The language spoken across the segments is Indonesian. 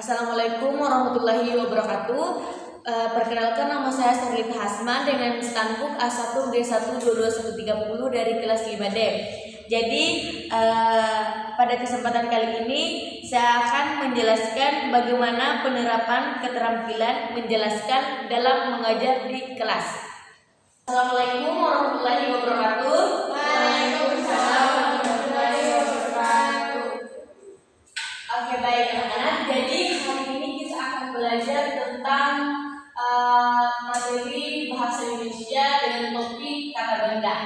Assalamualaikum warahmatullahi wabarakatuh. Perkenalkan, nama saya Sarlita Hasman dengan standbook A1D12230 dari kelas 5D. Jadi pada kesempatan kali ini saya akan menjelaskan bagaimana penerapan keterampilan menjelaskan dalam mengajar di kelas. Assalamualaikum warahmatullahi wabarakatuh. Waalaikumsalam warahmatullahi wabarakatuh. Oke, baik anak-anak. Jadi hari ini kita akan belajar tentang materi bahasa Indonesia dengan topik kata benda.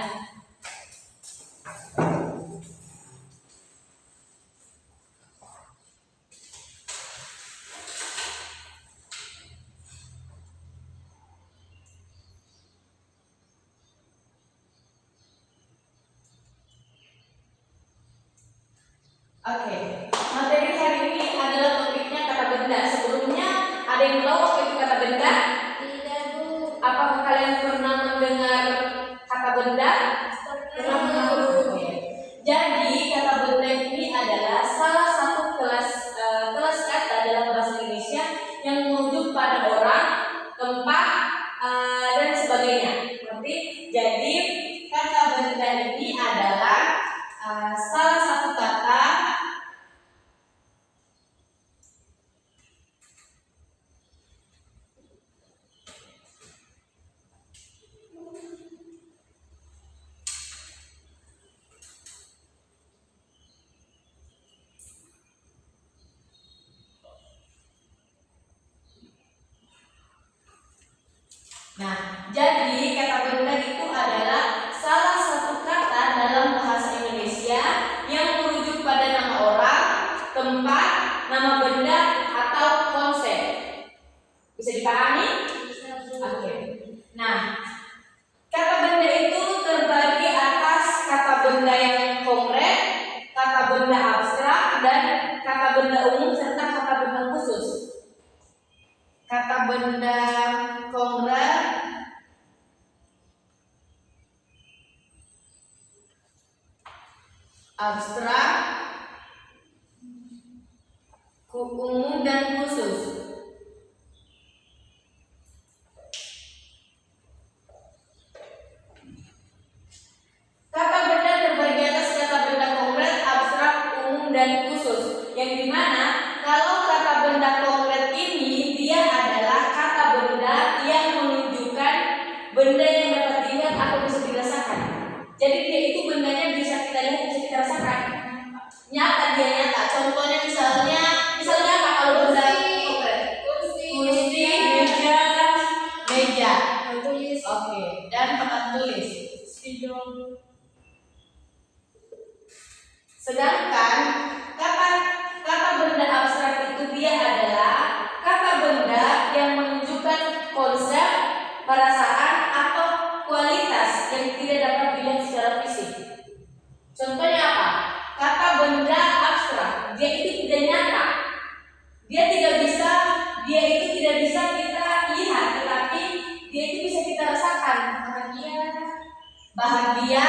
Oke, materi hari ini adalah topiknya kata benda. Sebelumnya ada yang tahu apa itu kata benda? Tidak, Bu. Apakah kalian pernah mendengar kata benda? Pernah, Bu. Oke. Jadi kata benda ini adalah salah satu kelas kata dalam bahasa Indonesia yang merujuk pada orang, tempat, dan sebagainya. Berarti jadi kata benda ini adalah salah satu kata jadi kata benda itu adalah salah satu kata dalam bahasa Indonesia yang merujuk pada nama orang, tempat, nama benda, atau konsep. Bisa dipahami? Bisa, Bu. Oke. Nah, kata benda itu terbagi atas kata benda yang konkret, kata benda abstrak, dan kata benda umum serta kata benda khusus. Kata benda konkret, abstrak, umum, dan khusus. Kata benda terbagi atas kata benda konkret, abstrak, umum, dan khusus. Yang dimana kalau kata benda konkret ini dia adalah kata benda yang menunjukkan benda yang dapat dilihat atau bisa dirasakan. Jadi dia itu bendanya bisa kita lihat, bisa kita rasakan. Nyata, dia nyata. Contohnya misalnya apa kalau benda konkret? Kursi, Meja. tulis, Oke, dan tempat tulis. spidol. Sedangkan kata benda abstrak itu dia adalah kata benda yang menunjukkan konsep, perasaan, atau kualitas yang tidak dapat dilihat secara fisik. Contohnya apa? Kata benda abstrak, dia itu tidak nyata. Dia itu tidak bisa kita lihat, tetapi dia itu bisa kita rasakan. Bahagia,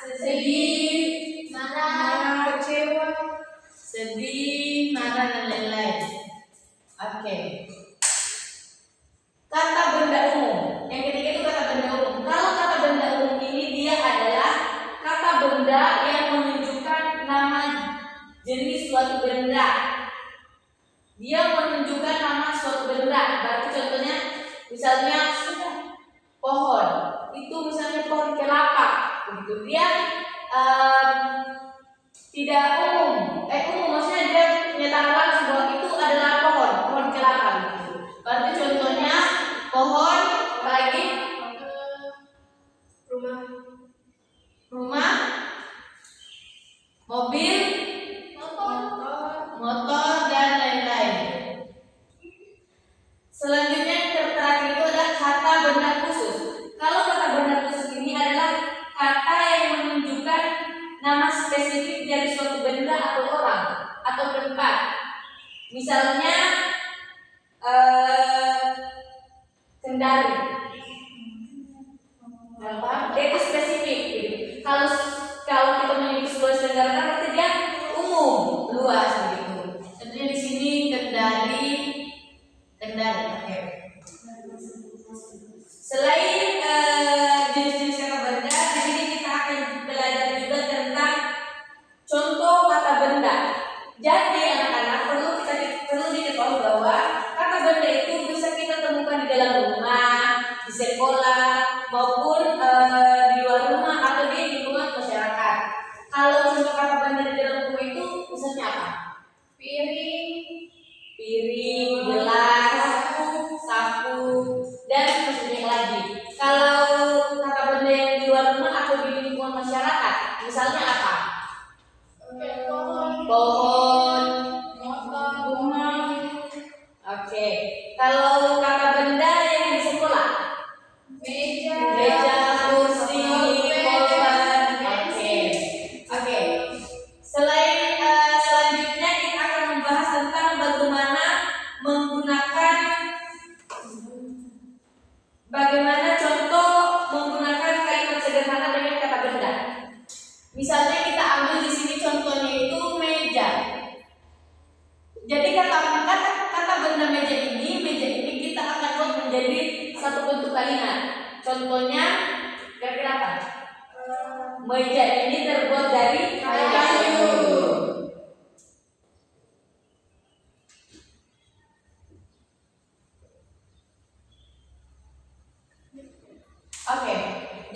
sedih, Marah, kecewa. sedih, marah, dan lain-lain. Oke. Kata benda umum. Yang ketiga itu kata benda umum. Kalau kata benda umum ini dia adalah kata benda yang menunjukkan nama jenis suatu benda. Dia menunjukkan nama suatu benda. Berarti contohnya misalnya pohon. Itu misalnya pohon kelapa. Begitu. Dia tidak umum. Umum maksudnya dia menyatakan langsung bahwa itu adalah pohon kelapa gitu. Berarti contohnya pohon, apa lagi? Rumah, mobil, motor, dan lain-lain. Selanjutnya yang terakhir itu adalah kata benda khusus. Kalau kata benda khusus ini adalah kata yang menunjukkan nama spesifik dari suatu benda atau orang atau tempat. Misalnya kendari. Dia itu spesifik. Gitu. Kalau kita memiliki sebuah kendara berarti dia umum, luas begitu. Contohnya di sini kendari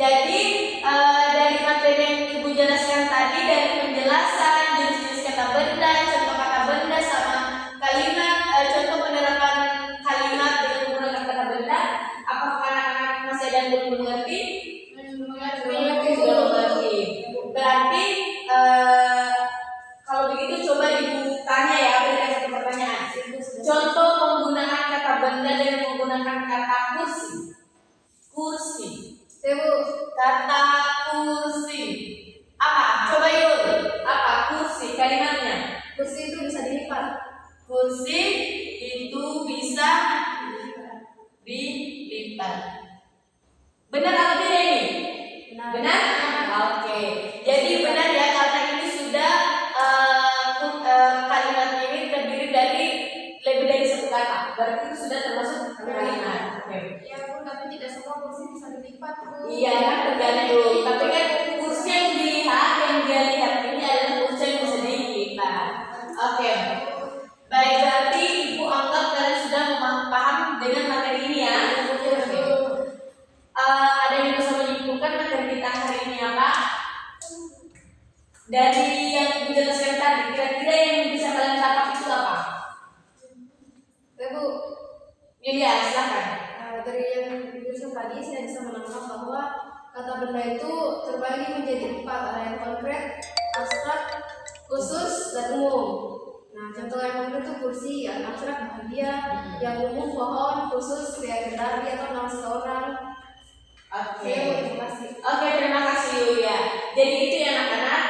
Jadi dari materi yang Ibu jelaskan tadi, dari penjelasan jenis-jenis kata benda, contoh kata benda sama kalimat, contoh penerapan kalimat dengan menggunakan kata benda, apakah anak-anak masih ada yang belum mengerti? Mengerti. Sudah mengerti. Berarti kalau begitu coba Ibu tanya ya, berikan satu pertanyaan. Contoh penggunaan kata benda dengan menggunakan kata kursi. Kursi. Ibu, Kata kursi. Apa? Coba Yul. Apa kursi kalimatnya? kursi itu bisa dilipat. Kursi itu bisa dilipat. Benar atau tidak ini? Benar? Oke. Jadi benar ya, karena ini sudah kalimat ini terdiri dari lebih dari satu kata. Berarti itu sudah termasuk kalimat. Oke. Ya Bu, tapi tidak semua kursi bisa dilipat Bu. Iya kan, tergantung. Tapi kan kursi yang dilihat, yang dia lihat ini adalah kursi yang bisa dilipat. Oke. Baik, berarti Ibu anggap kalian sudah paham dengan materi ini ya. Oke. Ada yang bisa menyimpulkan materi kita hari ini apa? Dari yang Ibu jelaskan tadi, kira-kira yang bisa kalian tangkap itu apa? Ibu, Iya, silakan. dari yang dijelaskan tadi saya bisa menangkap bahwa kata benda itu terbagi menjadi 4, ada yang konkret, abstrak, khusus, dan umum. Nah, contoh yang konkret itu kursi, yang abstrak bahagia, yang umum pohon, khusus kayak kendari atau nama seseorang. Oke. Saya mau terima kasih. Oke, terima kasih Yulia. Jadi itu ya anak-anak,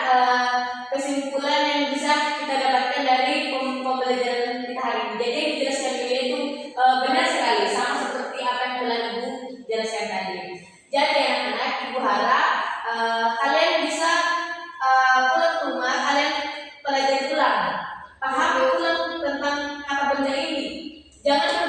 kesimpulan yang bisa kita dapatkan dari pembelajaran kita hari ini. Jadi yang dijelaskan Yulia itu benar sekali, sama seperti apa yang telah Ibu jelaskan tadi. Jadi anak-anak, Ibu harap kalian bisa pulang ke rumah, kalian pelajari ulang, pahami ulang tentang kata benda ini. Jangan